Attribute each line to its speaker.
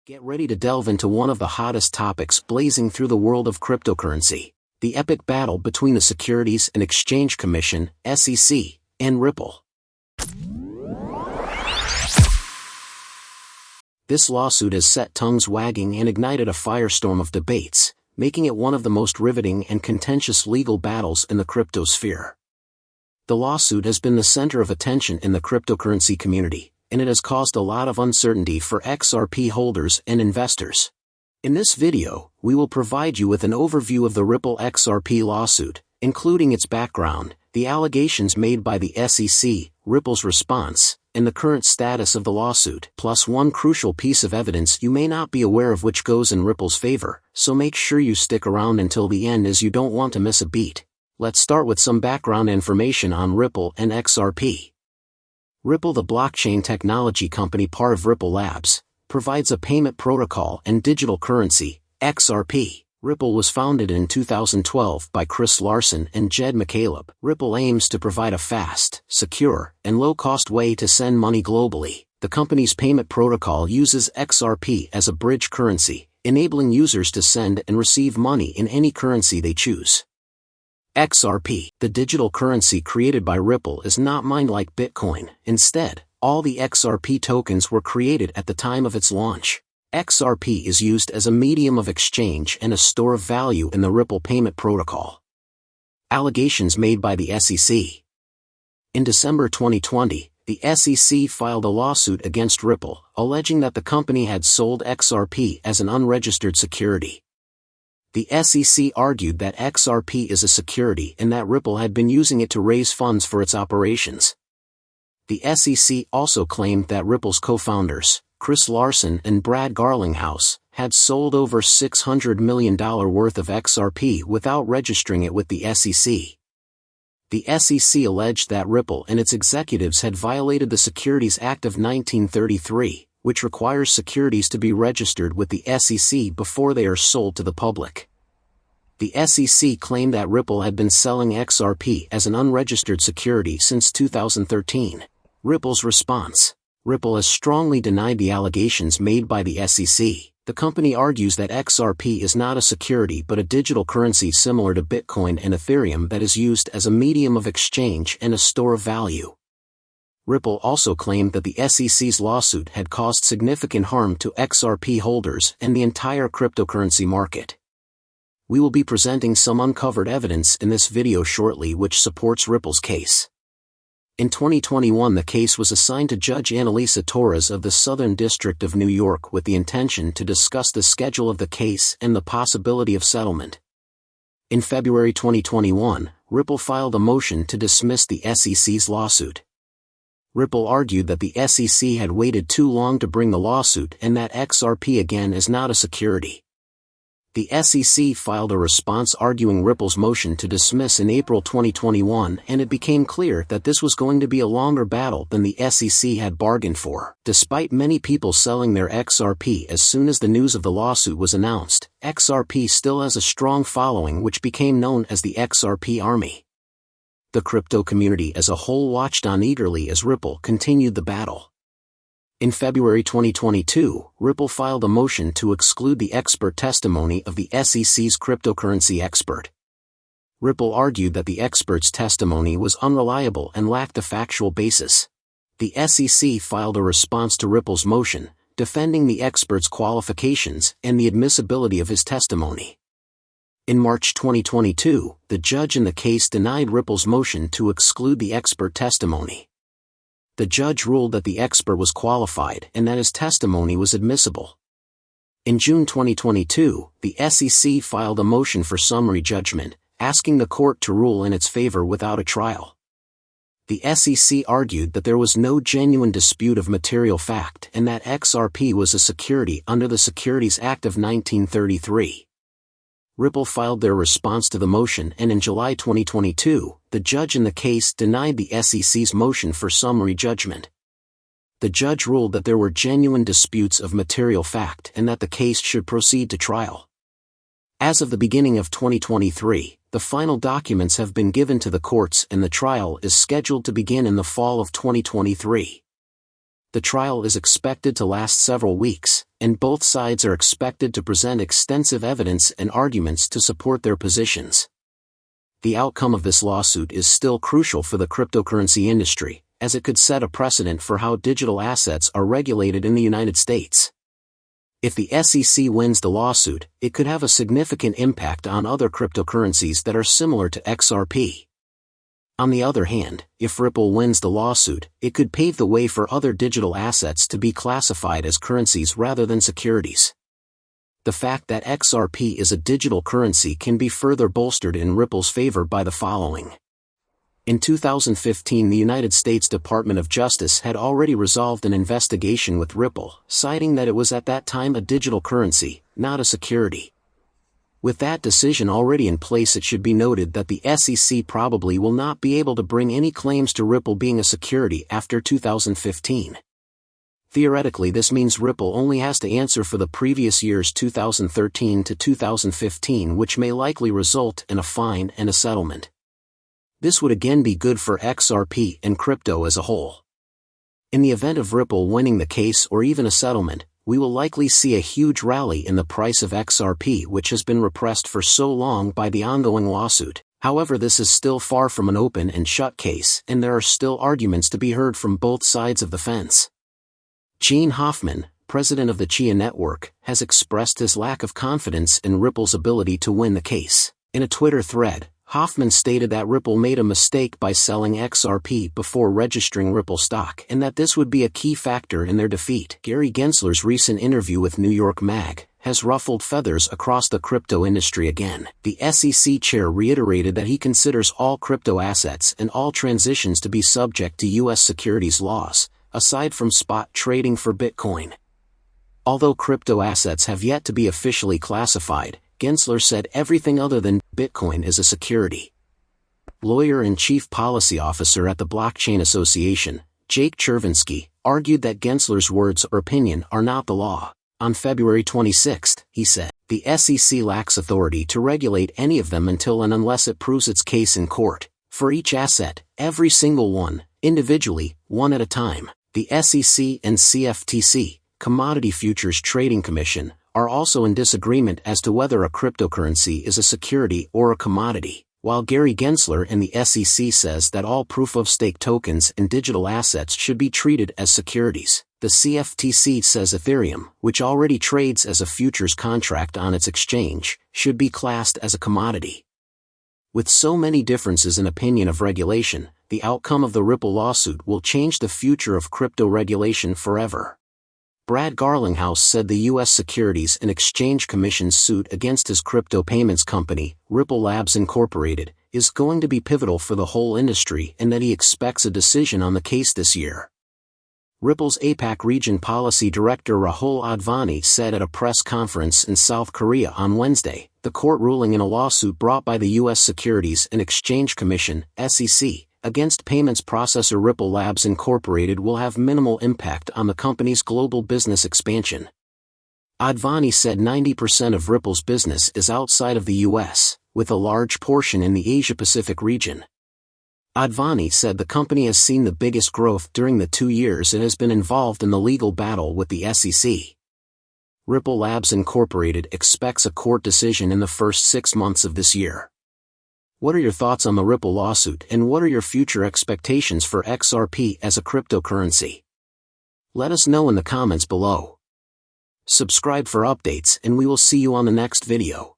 Speaker 1: Get ready to delve into one of the hottest topics blazing through the world of cryptocurrency, the epic battle between the Securities and Exchange Commission, SEC, and Ripple. This lawsuit has set tongues wagging and ignited a firestorm of debates, making it one of the most riveting and contentious legal battles in the crypto sphere. The lawsuit has been the center of attention in the cryptocurrency community, and it has caused a lot of uncertainty for XRP holders and investors. In this video, we will provide you with an overview of the Ripple XRP lawsuit, including its background, the allegations made by the SEC, Ripple's response, and the current status of the lawsuit, plus one crucial piece of evidence you may not be aware of which goes in Ripple's favor, so make sure you stick around until the end as you don't want to miss a beat. Let's start with some background information on Ripple and XRP. Ripple, the blockchain technology company part of Ripple Labs, provides a payment protocol and digital currency, XRP. Ripple was founded in 2012 by Chris Larsen and Jed McCaleb. Ripple aims to provide a fast, secure, and low-cost way to send money globally. The company's payment protocol uses XRP as a bridge currency, enabling users to send and receive money in any currency they choose. XRP, the digital currency created by Ripple, is not mined like Bitcoin. Instead, all the XRP tokens were created at the time of its launch. XRP is used as a medium of exchange and a store of value in the Ripple payment protocol. Allegations made by the SEC. In December 2020, the SEC filed a lawsuit against Ripple, alleging that the company had sold XRP as an unregistered security. The SEC argued that XRP is a security and that Ripple had been using it to raise funds for its operations. The SEC also claimed that Ripple's co-founders, Chris Larsen and Brad Garlinghouse, had sold over $600 million worth of XRP without registering it with the SEC. The SEC alleged that Ripple and its executives had violated the Securities Act of 1933, which requires securities to be registered with the SEC before they are sold to the public. The SEC claimed that Ripple had been selling XRP as an unregistered security since 2013. Ripple's response. Ripple has strongly denied the allegations made by the SEC. The company argues that XRP is not a security but a digital currency similar to Bitcoin and Ethereum that is used as a medium of exchange and a store of value. Ripple also claimed that the SEC's lawsuit had caused significant harm to XRP holders and the entire cryptocurrency market. We will be presenting some uncovered evidence in this video shortly which supports Ripple's case. In 2021, the case was assigned to Judge Annalisa Torres of the Southern District of New York with the intention to discuss the schedule of the case and the possibility of settlement. In February 2021, Ripple filed a motion to dismiss the SEC's lawsuit. Ripple argued that the SEC had waited too long to bring the lawsuit and that XRP again is not a security. The SEC filed a response arguing Ripple's motion to dismiss in April 2021, and it became clear that this was going to be a longer battle than the SEC had bargained for. Despite many people selling their XRP as soon as the news of the lawsuit was announced, XRP still has a strong following which became known as the XRP Army. The crypto community as a whole watched on eagerly as Ripple continued the battle. In February 2022, Ripple filed a motion to exclude the expert testimony of the SEC's cryptocurrency expert. Ripple argued that the expert's testimony was unreliable and lacked a factual basis. The SEC filed a response to Ripple's motion, defending the expert's qualifications and the admissibility of his testimony. In March 2022, the judge in the case denied Ripple's motion to exclude the expert testimony. The judge ruled that the expert was qualified and that his testimony was admissible. In June 2022, the SEC filed a motion for summary judgment, asking the court to rule in its favor without a trial. The SEC argued that there was no genuine dispute of material fact and that XRP was a security under the Securities Act of 1933. Ripple filed their response to the motion, and in July 2022, the judge in the case denied the SEC's motion for summary judgment. The judge ruled that there were genuine disputes of material fact and that the case should proceed to trial. As of the beginning of 2023, the final documents have been given to the courts and the trial is scheduled to begin in the fall of 2023. The trial is expected to last several weeks, and both sides are expected to present extensive evidence and arguments to support their positions. The outcome of this lawsuit is still crucial for the cryptocurrency industry, as it could set a precedent for how digital assets are regulated in the United States. If the SEC wins the lawsuit, it could have a significant impact on other cryptocurrencies that are similar to XRP. On the other hand, if Ripple wins the lawsuit, it could pave the way for other digital assets to be classified as currencies rather than securities. The fact that XRP is a digital currency can be further bolstered in Ripple's favor by the following. In 2015, the United States Department of Justice had already resolved an investigation with Ripple, citing that it was at that time a digital currency, not a security. With that decision already in place, it should be noted that the SEC probably will not be able to bring any claims to Ripple being a security after 2015. Theoretically, this means Ripple only has to answer for the previous years 2013 to 2015, which may likely result in a fine and a settlement. This would again be good for XRP and crypto as a whole. In the event of Ripple winning the case or even a settlement, we will likely see a huge rally in the price of XRP, which has been repressed for so long by the ongoing lawsuit. However, this is still far from an open and shut case, and there are still arguments to be heard from both sides of the fence. Gene Hoffman, president of the Chia Network, has expressed his lack of confidence in Ripple's ability to win the case. In a Twitter thread, Hoffman stated that Ripple made a mistake by selling XRP before registering Ripple stock, and that this would be a key factor in their defeat. Gary Gensler's recent interview with New York Mag has ruffled feathers across the crypto industry again. The SEC chair reiterated that he considers all crypto assets and all transitions to be subject to U.S. securities laws, aside from spot trading for Bitcoin. Although crypto assets have yet to be officially classified, Gensler said everything other than Bitcoin is a security. Lawyer and chief policy officer at the Blockchain Association, Jake Chervinsky, argued that Gensler's words or opinion are not the law. On February 26, he said, "The SEC lacks authority to regulate any of them until and unless it proves its case in court. For each asset, every single one, individually, one at a time. The SEC and CFTC, Commodity Futures Trading Commission, are also in disagreement as to whether a cryptocurrency is a security or a commodity." While Gary Gensler in the SEC says that all proof-of-stake tokens and digital assets should be treated as securities, the CFTC says Ethereum, which already trades as a futures contract on its exchange, should be classed as a commodity. With so many differences in opinion of regulation, the outcome of the Ripple lawsuit will change the future of crypto regulation forever. Brad Garlinghouse said the U.S. Securities and Exchange Commission's suit against his crypto payments company, Ripple Labs Incorporated, is going to be pivotal for the whole industry and that he expects a decision on the case this year. Ripple's APAC Region Policy Director Rahul Advani said at a press conference in South Korea on Wednesday, the court ruling in a lawsuit brought by the U.S. Securities and Exchange Commission, SEC, against payments processor Ripple Labs Incorporated will have minimal impact on the company's global business expansion. Advani said 90% of Ripple's business is outside of the U.S., with a large portion in the Asia-Pacific region. Advani said the company has seen the biggest growth during the 2 years it has been involved in the legal battle with the SEC. Ripple Labs Incorporated expects a court decision in the first 6 months of this year. What are your thoughts on the Ripple lawsuit, and what are your future expectations for XRP as a cryptocurrency? Let us know in the comments below. Subscribe for updates, and we will see you on the next video.